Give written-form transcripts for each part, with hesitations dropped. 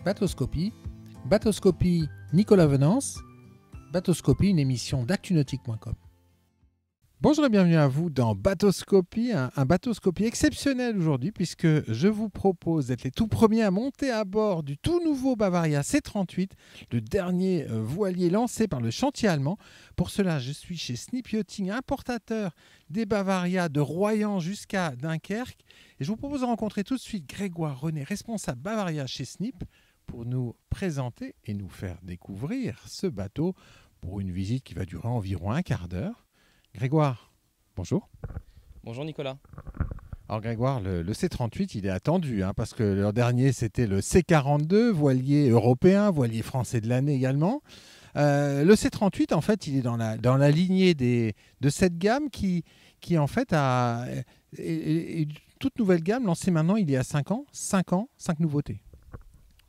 Bateauscopie, Bateauscopie Nicolas Venance, Bateauscopie, une émission d'actunautique.com. Bonjour et bienvenue à vous dans Bateauscopie, un bateauscopie exceptionnel aujourd'hui puisque je vous propose d'être les tout premiers à monter à bord du tout nouveau Bavaria C38, le dernier voilier lancé par le chantier allemand. Pour cela, je suis chez Snip Yachting, importateur des Bavaria de Royan jusqu'à Dunkerque. Et je vous propose de rencontrer tout de suite Grégoire René, responsable Bavaria chez Snip, pour nous présenter et nous faire découvrir ce bateau pour une visite qui va durer environ un quart d'heure. Grégoire, bonjour. Bonjour Nicolas. Alors Grégoire, le C38, il est attendu, parce que l'an dernier, c'était le C42, voilier européen, voilier français de l'année également. Le C38, en fait, il est dans la lignée de cette gamme qui en fait, est une toute nouvelle gamme, lancée maintenant il y a 5 ans, 5 nouveautés.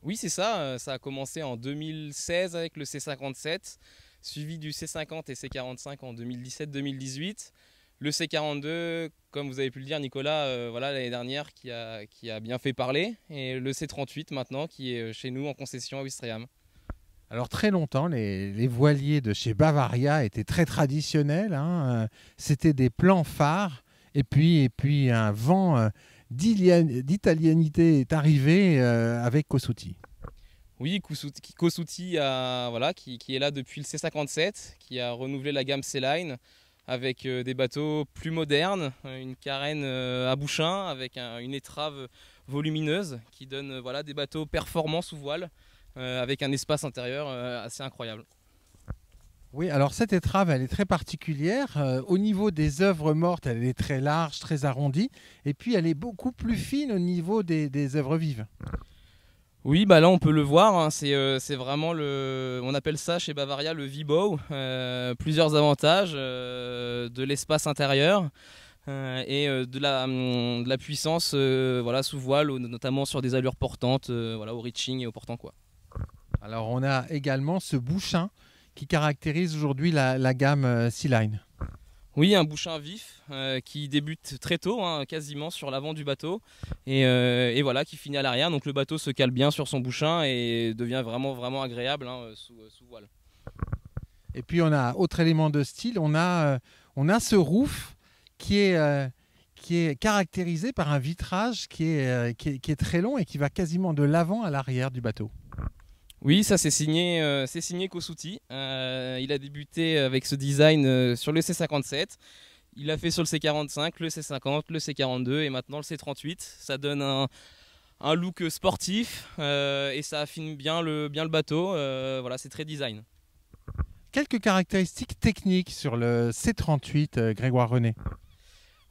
Oui, c'est ça. Ça a commencé en 2016 avec le C57. Suivi du C50 et C45 en 2017-2018. Le C42, comme vous avez pu le dire Nicolas, l'année dernière qui a bien fait parler. Et le C38 maintenant qui est chez nous en concession à Ouistreham. Alors très longtemps, les voiliers de chez Bavaria étaient très traditionnels. C'était des plans phares et puis un vent d'italianité est arrivé avec Cosutti. Oui, Cosutti qui est là depuis le C57, qui a renouvelé la gamme C-Line avec des bateaux plus modernes, une carène à bouchin avec une étrave volumineuse qui donne des bateaux performants sous voile avec un espace intérieur assez incroyable. Oui, alors cette étrave, elle est très particulière. Au niveau des œuvres mortes, elle est très large, très arrondie, et puis elle est beaucoup plus fine au niveau des œuvres vives. Oui, là on peut le voir, c'est vraiment on appelle ça chez Bavaria le V-bow, plusieurs avantages, de l'espace intérieur et de la puissance sous voile, notamment sur des allures portantes, au reaching et au portant quoi. Alors on a également ce bouchin qui caractérise aujourd'hui la gamme C-Line. Oui, un bouchin vif qui débute très tôt, quasiment sur l'avant du bateau, et qui finit à l'arrière. Donc le bateau se cale bien sur son bouchin et devient vraiment, vraiment agréable sous voile. Et puis on a autre élément de style, on a ce roof qui est caractérisé par un vitrage qui est très long et qui va quasiment de l'avant à l'arrière du bateau. Oui, ça c'est signé Cosutti. Il a débuté avec ce design sur le C57. Il l'a fait sur le C45, le C50, le C42 et maintenant le C38. Ça donne un look sportif et ça affine bien le bateau. C'est très design. Quelques caractéristiques techniques sur le C38, Grégoire René.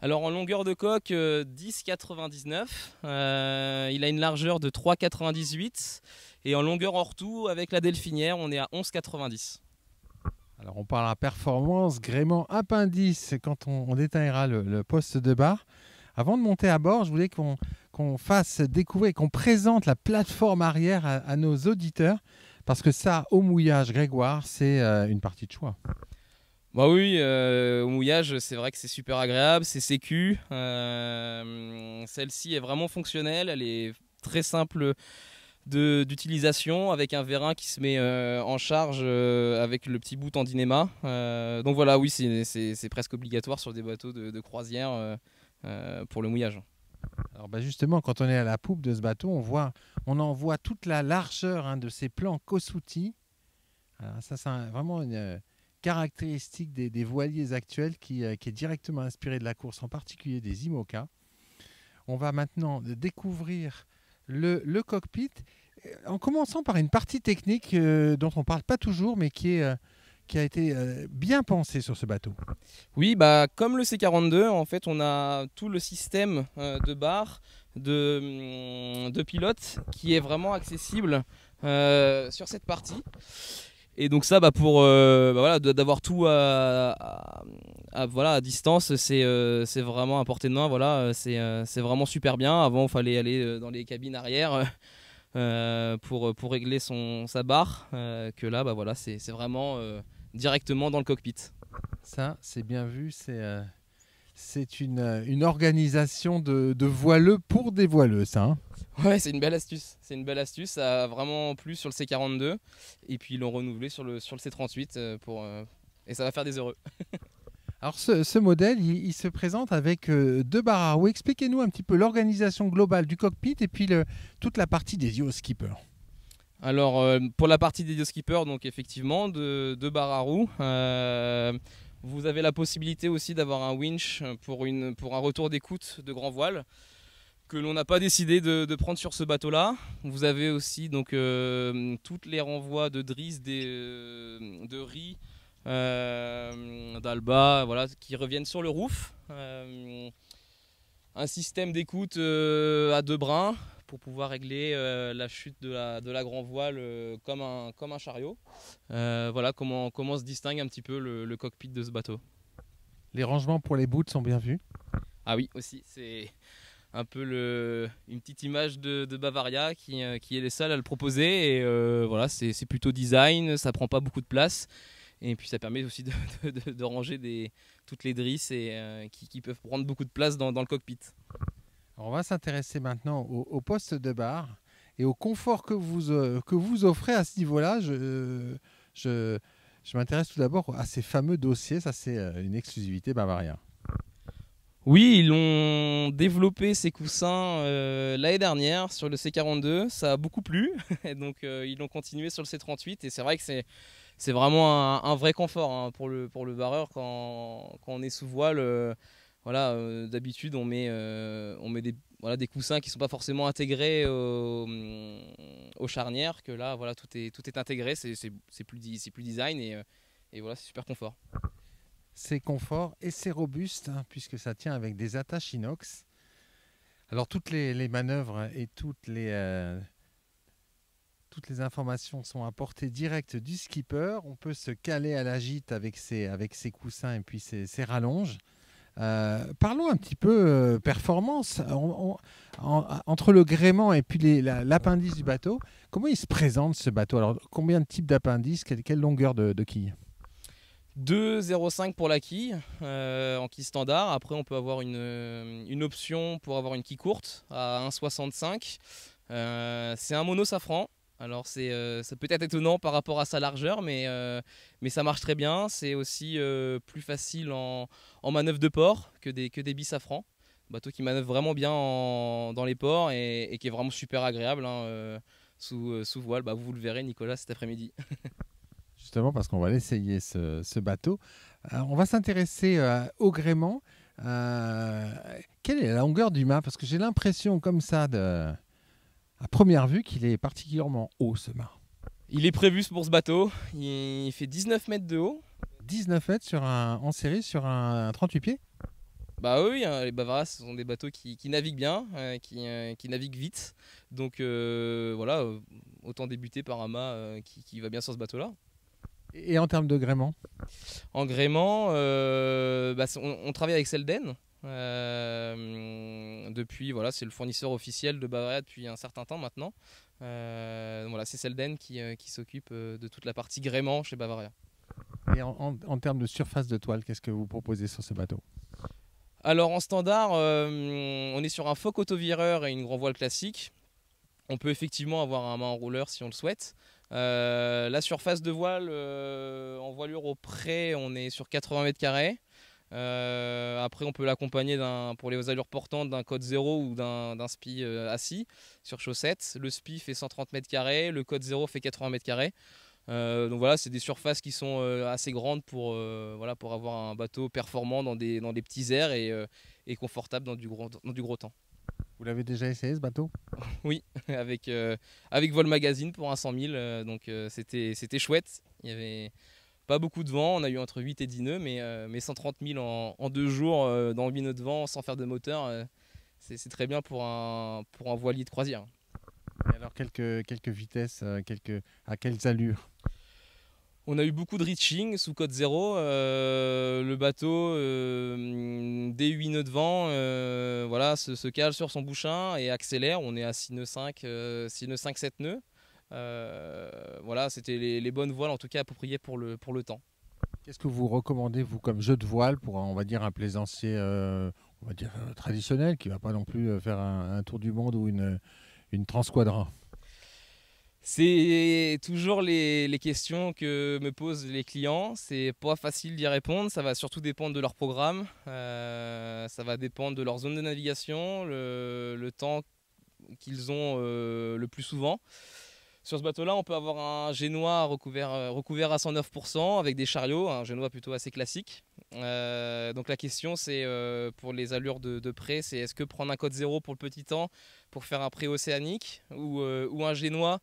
Alors en longueur de coque, 10,99. Il a une largeur de 3,98. Et en longueur hors tout, avec la delphinière, on est à 11,90. Alors on parlera performance, gréement, appendice quand on détaillera le poste de barre. Avant de monter à bord, je voulais qu'on fasse découvrir et qu'on présente la plateforme arrière à nos auditeurs. Parce que ça, au mouillage, Grégoire, c'est une partie de choix. Bah oui, au mouillage, c'est vrai que c'est super agréable, c'est sécu. Celle-ci est vraiment fonctionnelle, elle est très simple d'utilisation avec un vérin qui se met en charge avec le petit bout tendinema. Donc voilà, oui, c'est presque obligatoire sur des bateaux de croisière pour le mouillage. Alors justement, quand on est à la poupe de ce bateau, on en voit toute la largeur de ces plans Cosutti. Alors ça, c'est vraiment une caractéristique des voiliers actuels qui est directement inspiré de la course, en particulier des IMOCA. On va maintenant découvrir le cockpit, en commençant par une partie technique dont on ne parle pas toujours, mais qui a été bien pensée sur ce bateau. Oui, comme le C42, en fait, on a tout le système de barre, de pilote qui est vraiment accessible sur cette partie. Et donc ça, pour d'avoir tout à distance, c'est vraiment à portée de main. Voilà, c'est vraiment super bien. Avant, il fallait aller dans les cabines arrière pour régler sa barre. Que là, c'est vraiment directement dans le cockpit. Ça, c'est bien vu. C'est une organisation de voileux pour des voileux, ça. Ouais, c'est une belle astuce. C'est une belle astuce. Ça a vraiment plu sur le C42. Et puis ils l'ont renouvelé sur le C38 et ça va faire des heureux. Alors ce modèle, il se présente avec deux barres à roues. Expliquez-nous un petit peu l'organisation globale du cockpit et puis toute la partie dédiée au skipper. Alors pour la partie dédiée au skipper, donc effectivement, deux barres à roues. Vous avez la possibilité aussi d'avoir un winch pour un retour d'écoute de grand voile que l'on n'a pas décidé de prendre sur ce bateau-là. Vous avez aussi donc toutes les renvois de drisse, de riz, d'Alba, voilà, qui reviennent sur le roof. Un système d'écoute à deux brins pour pouvoir régler la chute de la grand voile comme un chariot. Voilà comment se distingue un petit peu le cockpit de ce bateau. Les rangements pour les boots sont bien vus. Ah oui, aussi, c'est un peu une petite image de Bavaria qui est les seuls à le proposer. Et voilà, c'est plutôt design, ça prend pas beaucoup de place. Et puis ça permet aussi de ranger toutes les drisses qui peuvent prendre beaucoup de place dans le cockpit. Alors on va s'intéresser maintenant au poste de barre et au confort que vous offrez à ce niveau-là. Je m'intéresse tout d'abord à ces fameux dossiers. Ça, c'est une exclusivité Bavaria. Oui, ils ont développé ces coussins l'année dernière sur le C42. Ça a beaucoup plu. Et donc ils l'ont continué sur le C38. Et c'est vrai que c'est vraiment un vrai confort hein, pour le barreur quand on est sous voile. Voilà, d'habitude on met des coussins qui ne sont pas forcément intégrés aux charnières, que là voilà, tout est intégré, c'est plus design et voilà, c'est super confort. C'est confort et c'est robuste hein, puisque ça tient avec des attaches inox. Alors toutes les manœuvres et toutes les informations sont apportées direct du skipper. On peut se caler à la gîte avec ses coussins et puis ses rallonges. Parlons un petit peu performance. Entre le gréement et puis l'appendice du bateau, comment il se présente ce bateau? Alors, combien de types d'appendices? Quelle longueur de quille? 2,05 pour la quille en quille standard. Après, on peut avoir une option pour avoir une quille courte à 1,65. C'est un mono safran. Alors ça peut être étonnant par rapport à sa largeur, mais ça marche très bien. C'est aussi plus facile en manœuvre de port que des bisafrans. Bateau qui manœuvre vraiment bien dans les ports et qui est vraiment super agréable hein, sous voile. Bah, vous le verrez Nicolas cet après-midi. Justement parce qu'on va l'essayer ce bateau. On va s'intéresser au gréement. Quelle est la longueur du mât? Parce que j'ai l'impression comme ça à première vue qu'il est particulièrement haut ce mât. Il est prévu pour ce bateau, il fait 19 mètres de haut. 19 mètres en série sur un 38 pieds? Bah oui, hein, les Bavaria ce sont des bateaux qui naviguent bien, qui naviguent vite. Donc voilà, autant débuter par un mât qui va bien sur ce bateau-là. Et en termes de gréement? En gréement, on travaille avec Selden. Depuis, voilà, c'est le fournisseur officiel de Bavaria depuis un certain temps maintenant. Voilà, c'est Selden qui s'occupe de toute la partie gréement chez Bavaria. Et en termes de surface de toile, qu'est-ce que vous proposez sur ce bateau? Alors en standard, on est sur un foc autovireur et une grand voile classique. On peut effectivement avoir un mât enrouleur si on le souhaite. La surface de voile en voilure au près, on est sur 80 mètres carrés. Après, on peut l'accompagner pour les allures portantes d'un code 0 ou d'un SPI assis sur chaussette. Le SPI fait 130 mètres carrés, le code 0 fait 80 mètres carrés. Donc voilà, c'est des surfaces qui sont assez grandes pour avoir un bateau performant dans des petits airs et confortable dans du gros temps. Vous l'avez déjà essayé ce bateau? Oui, avec Vol Magazine pour un 100 000, donc c'était chouette. Il y avait pas beaucoup de vent, on a eu entre 8 et 10 nœuds, mais 130 000 en 2 jours dans 8 nœuds de vent sans faire de moteur, c'est très bien pour un voilier de croisière. Et alors quelques vitesses, à quelles allures? On a eu beaucoup de reaching sous code 0, le bateau dès 8 nœuds de vent voilà, se cale sur son bouchin et accélère. On est à 6 nœuds 5, 7 nœuds. Voilà, c'était les bonnes voiles en tout cas appropriées pour le temps. Qu'est-ce que vous recommandez vous comme jeu de voile pour on va dire un plaisancier traditionnel qui ne va pas non plus faire un tour du monde ou une une Transquadra? C'est toujours les questions que me posent les clients. C'est pas facile d'y répondre. Ça va surtout dépendre de leur programme. Ça va dépendre de leur zone de navigation, le temps qu'ils ont le plus souvent. Sur ce bateau-là, on peut avoir un génois recouvert à 109% avec des chariots, un génois plutôt assez classique. Donc la question, c'est pour les allures de près, c'est est-ce que prendre un code 0 pour le petit temps pour faire un pré-océanique ou un génois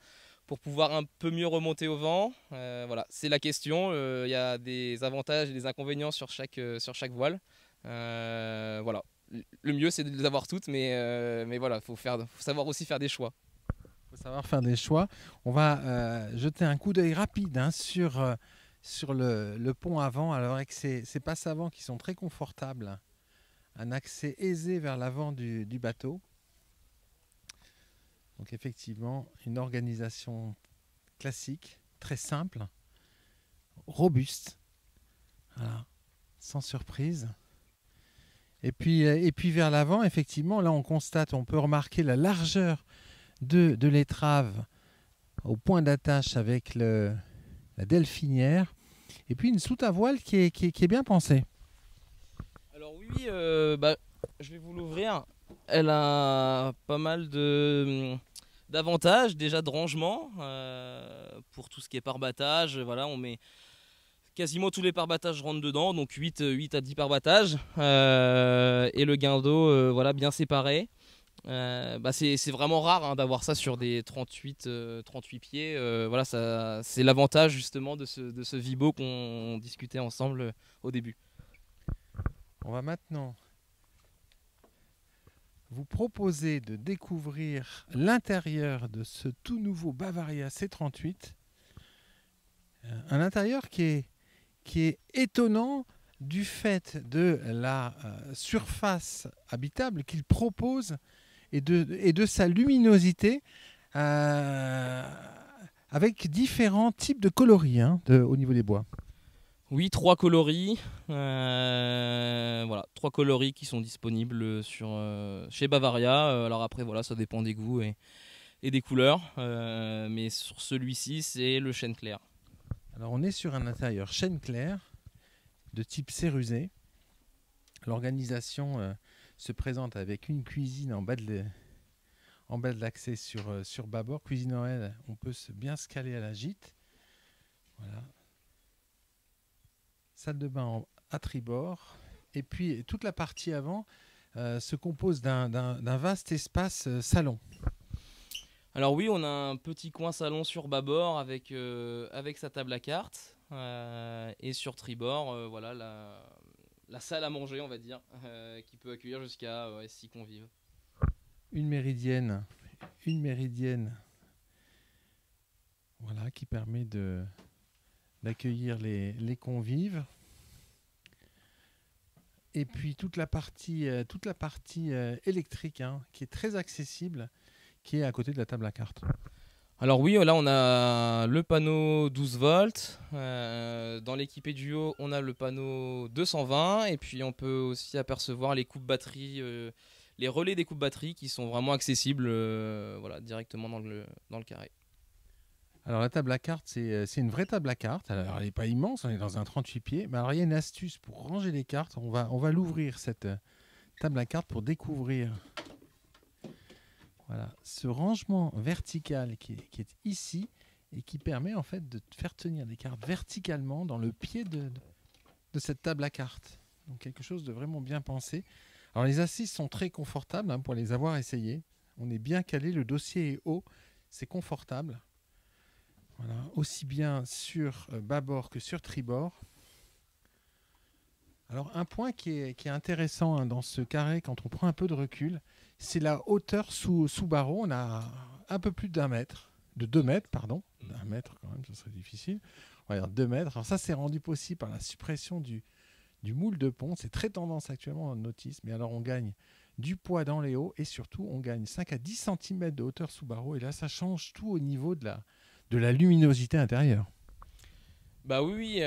pour pouvoir un peu mieux remonter au vent. Voilà, c'est la question. Il y a des avantages et des inconvénients sur chaque voile. Voilà. Le mieux, c'est de les avoir toutes, mais voilà, faut savoir aussi faire des choix. Il faut savoir faire des choix. On va jeter un coup d'œil rapide sur le pont avant. Alors avec ces passes avant qui sont très confortables, un accès aisé vers l'avant du bateau. Donc effectivement, une organisation classique, très simple, robuste, voilà, sans surprise. Et puis vers l'avant, effectivement, là on peut remarquer la largeur de l'étrave au point d'attache avec la delphinière. Et puis une soute à voile qui est bien pensée. Alors oui, je vais vous l'ouvrir. Elle a pas mal d'avantages, déjà de rangement pour tout ce qui est parbattage. Voilà, on met quasiment tous les parbattages rentrent dedans, donc 8 à 10 parbattages et le guindeau voilà, bien séparé. C'est vraiment rare d'avoir ça sur des 38 pieds. Voilà, c'est l'avantage justement de ce Vibo qu'on discutait ensemble au début. On va maintenant vous proposer de découvrir l'intérieur de ce tout nouveau Bavaria C38. Un intérieur qui est étonnant du fait de la surface habitable qu'il propose et de sa luminosité avec différents types de coloris au niveau des bois. Oui, 3 coloris. Voilà, 3 coloris qui sont disponibles chez Bavaria. Alors après, voilà, ça dépend des goûts et des couleurs. Mais sur celui-ci, c'est le chêne clair. Alors on est sur un intérieur chêne clair de type cérusé. L'organisation se présente avec une cuisine en bas de l'accès sur bâbord. Cuisine en L, on peut bien se caler à la gîte. Voilà. Salle de bain à tribord. Et puis toute la partie avant se compose d'un vaste espace salon. Alors oui, on a un petit coin salon sur bâbord avec sa table à cartes. Et sur tribord, voilà la salle à manger, on va dire, qui peut accueillir jusqu'à 6 convives. Une méridienne, voilà, qui permet d'accueillir les convives. Et puis toute la partie électrique qui est très accessible, qui est à côté de la table à cartes. Alors oui, là on a le panneau 12 volts. Dans l'équipé duo, on a le panneau 220 et puis on peut aussi apercevoir les coupes batteries, les relais des coupes batteries qui sont vraiment accessibles voilà, directement dans le carré. Alors la table à cartes, c'est une vraie table à cartes. Alors elle n'est pas immense, on est dans un 38 pieds. Mais alors il y a une astuce pour ranger les cartes. On va l'ouvrir, cette table à cartes, pour découvrir voilà, ce rangement vertical qui est ici et qui permet en fait de faire tenir des cartes verticalement dans le pied de cette table à cartes. Donc quelque chose de vraiment bien pensé. Alors les assises sont très confortables pour les avoir essayées. On est bien calé, le dossier est haut, c'est confortable. Voilà, aussi bien sur bâbord que sur tribord. Alors un point qui est intéressant dans ce carré quand on prend un peu de recul, c'est la hauteur sous barreau. On a un peu plus d'1 mètre, de 2 mètres, pardon. 1 mètre quand même, ce serait difficile. On va dire 2 mètres. Alors ça, c'est rendu possible par la suppression du moule de pont. C'est très tendance actuellement dans le nautisme. Mais alors on gagne du poids dans les hauts et surtout on gagne 5 à 10 cm de hauteur sous barreau. Et là, ça change tout au niveau de la luminosité intérieure. Bah oui, oui,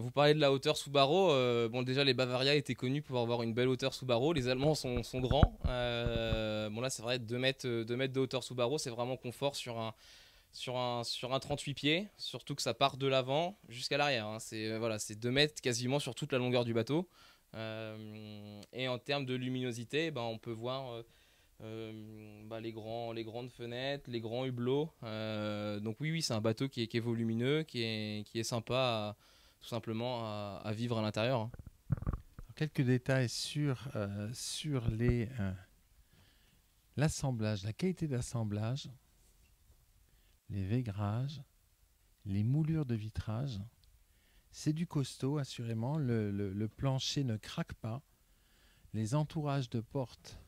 vous parlez de la hauteur sous barreau. Bon, déjà, les Bavaria étaient connus pour avoir une belle hauteur sous barreau. Les Allemands sont grands. Bon, là, c'est vrai, 2 mètres de hauteur sous barreau, c'est vraiment confort sur un 38 pieds. Surtout que ça part de l'avant jusqu'à l'arrière, hein. Voilà, c'est 2 mètres quasiment sur toute la longueur du bateau. Et en termes de luminosité, bah, on peut voir bah, les grandes fenêtres, les grands hublots. Donc oui, oui, c'est un bateau qui est volumineux, qui est sympa tout simplement à vivre à l'intérieur, hein. Quelques détails sur l'assemblage, la qualité d'assemblage, les vaigrages, les moulures de vitrage. C'est du costaud, assurément. Le plancher ne craque pas. Les entourages de portes,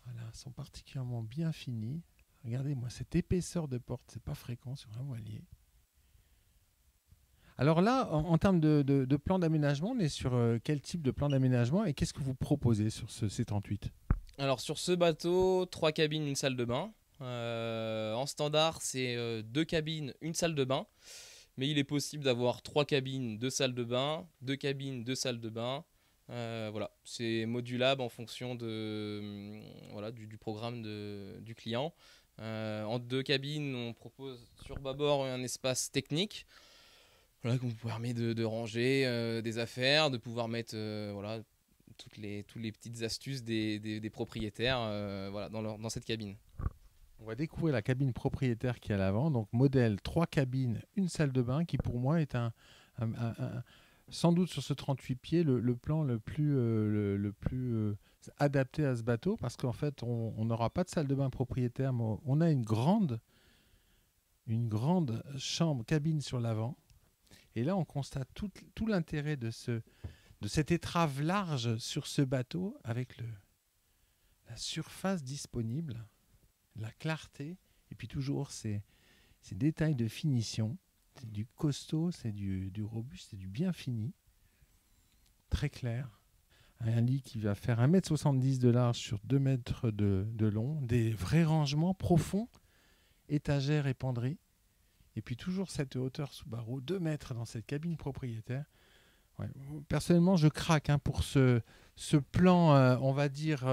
voilà, sont particulièrement bien finis. Regardez-moi cette épaisseur de porte, c'est pas fréquent sur un voilier. Alors là, en termes de plan d'aménagement, on est sur quel type de plan d'aménagement et qu'est-ce que vous proposez sur ce C38? Alors sur ce bateau, 3 cabines, une salle de bain. En standard, c'est 2 cabines, une salle de bain. Mais il est possible d'avoir 3 cabines, 2 salles de bain, 2 cabines, 2 salles de bain. Voilà, c'est modulable en fonction voilà, du programme du client. En 2 cabines, on propose sur bâbord un espace technique, voilà, qui vous permet de ranger des affaires, de pouvoir mettre voilà, toutes les petites astuces des propriétaires voilà, dans cette cabine. On va découvrir la cabine propriétaire qui est à l'avant. Donc modèle 3 cabines, une salle de bain qui pour moi est sans doute sur ce 38 pieds le plan le plus adapté à ce bateau parce qu'en fait on n'aura pas de salle de bain propriétaire, mais on a une grande chambre, cabine sur l'avant. Et là on constate tout l'intérêt de cette étrave large sur ce bateau avec la surface disponible, la clarté, et puis toujours ces détails de finition. C'est du costaud, c'est du robuste, c'est du bien fini. Très clair. Un lit qui va faire 1,70 m de large sur 2 mètres de long. Des vrais rangements profonds, étagères et penderies. Et puis toujours cette hauteur sous barreau, 2 mètres dans cette cabine propriétaire. Ouais. Personnellement, je craque pour ce plan, on va dire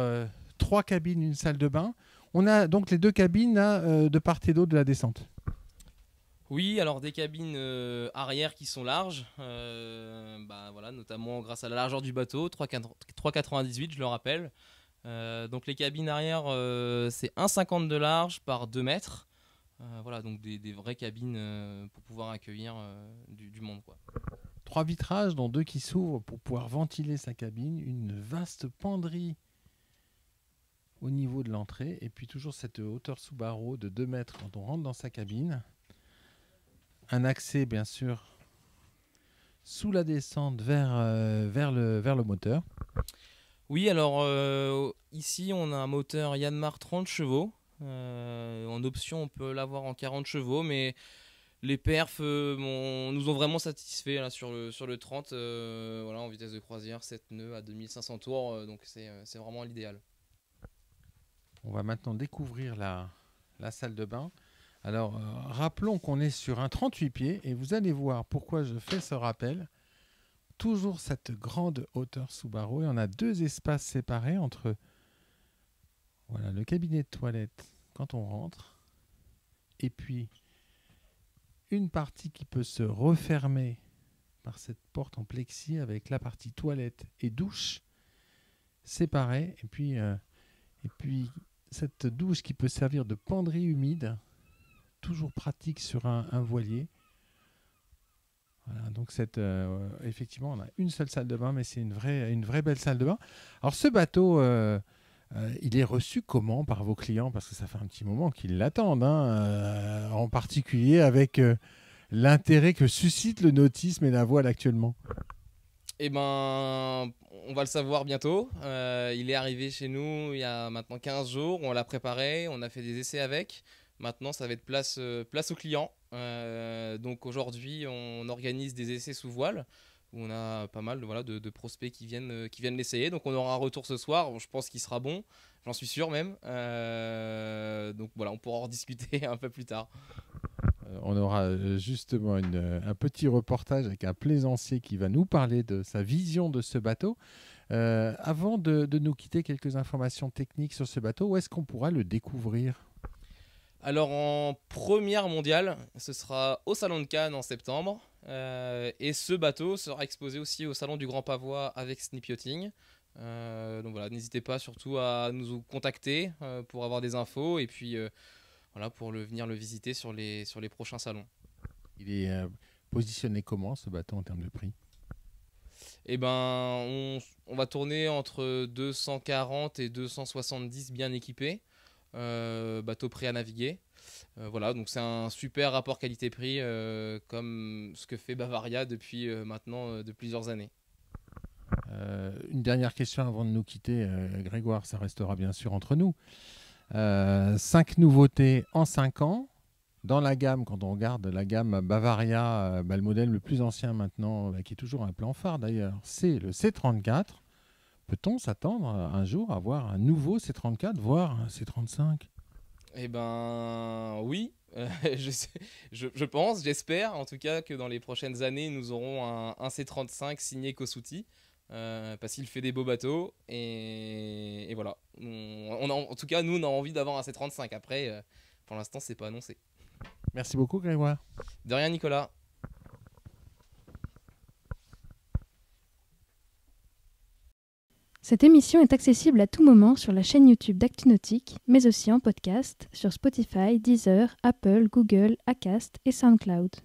3 cabines, une salle de bain. On a donc les 2 cabines là, de part et d'autre de la descente. Oui, alors des cabines arrière qui sont larges, bah, voilà, notamment grâce à la largeur du bateau, 3,98 je le rappelle. Donc les cabines arrière, c'est 1,50 de large par 2 mètres. Voilà, donc des vraies cabines pour pouvoir accueillir du monde, quoi. 3 vitrages, dont 2 qui s'ouvrent pour pouvoir ventiler sa cabine, une vaste penderie au niveau de l'entrée, et puis toujours cette hauteur sous barreau de 2 mètres quand on rentre dans sa cabine. Un accès, bien sûr, sous la descente vers le moteur. Oui, alors ici, on a un moteur Yanmar 30 chevaux. En option, on peut l'avoir en 40 chevaux, mais les perfs nous ont vraiment satisfait là, sur le 30, voilà, en vitesse de croisière, 7 nœuds à 2500 tours, donc c'est vraiment l'idéal. On va maintenant découvrir la salle de bain. Alors, rappelons qu'on est sur un 38 pieds et vous allez voir pourquoi je fais ce rappel. Toujours cette grande hauteur sous barreau et on a 2 espaces séparés entre voilà, le cabinet de toilette quand on rentre et puis une partie qui peut se refermer par cette porte en plexi avec la partie toilette et douche séparée et puis cette douche qui peut servir de penderie humide, toujours pratique sur un voilier. Voilà, donc effectivement, on a une seule salle de bain, mais c'est une vraie belle salle de bain. Alors ce bateau, il est reçu comment par vos clients? Parce que ça fait un petit moment qu'ils l'attendent, en particulier avec l'intérêt que suscite le nautisme et la voile actuellement. Eh ben, on va le savoir bientôt. Il est arrivé chez nous il y a maintenant 15 jours. On l'a préparé, on a fait des essais avec. Maintenant, ça va être place aux clients. Donc aujourd'hui, on organise des essais sous voile où on a pas mal de prospects qui viennent l'essayer. Donc on aura un retour ce soir. Je pense qu'il sera bon, j'en suis sûr même. Donc voilà, on pourra en discuter un peu plus tard. On aura justement un petit reportage avec un plaisancier qui va nous parler de sa vision de ce bateau. Avant de nous quitter, quelques informations techniques sur ce bateau. Où est-ce qu'on pourra le découvrir ? Alors en première mondiale, ce sera au Salon de Cannes en septembre. Et ce bateau sera exposé aussi au Salon du Grand Pavois avec Snip Yachting. Donc voilà, n'hésitez pas surtout à nous contacter pour avoir des infos et puis voilà, pour venir le visiter sur les prochains salons. Il est positionné comment ce bateau en termes de prix ? Eh ben, on va tourner entre 240 et 270 bien équipés, bateau prêt à naviguer. Voilà, donc c'est un super rapport qualité-prix comme ce que fait Bavaria depuis maintenant de plusieurs années. Une dernière question avant de nous quitter, Grégoire, ça restera bien sûr entre nous. 5 nouveautés en 5 ans. Dans la gamme, quand on regarde la gamme Bavaria, le modèle le plus ancien maintenant, qui est toujours un plan phare d'ailleurs, c'est le C34. Peut-on s'attendre un jour à voir un nouveau C34, voire un C35 ? Eh ben oui, je pense, j'espère en tout cas que dans les prochaines années nous aurons un C35 signé Kosuti. Parce qu'il fait des beaux bateaux et voilà. En tout cas, nous, on a envie d'avoir un C35. Après, pour l'instant, c'est pas annoncé. Merci beaucoup, Grégoire. De rien, Nicolas. Cette émission est accessible à tout moment sur la chaîne YouTube d'ActuNautique, mais aussi en podcast sur Spotify, Deezer, Apple, Google, Acast et SoundCloud.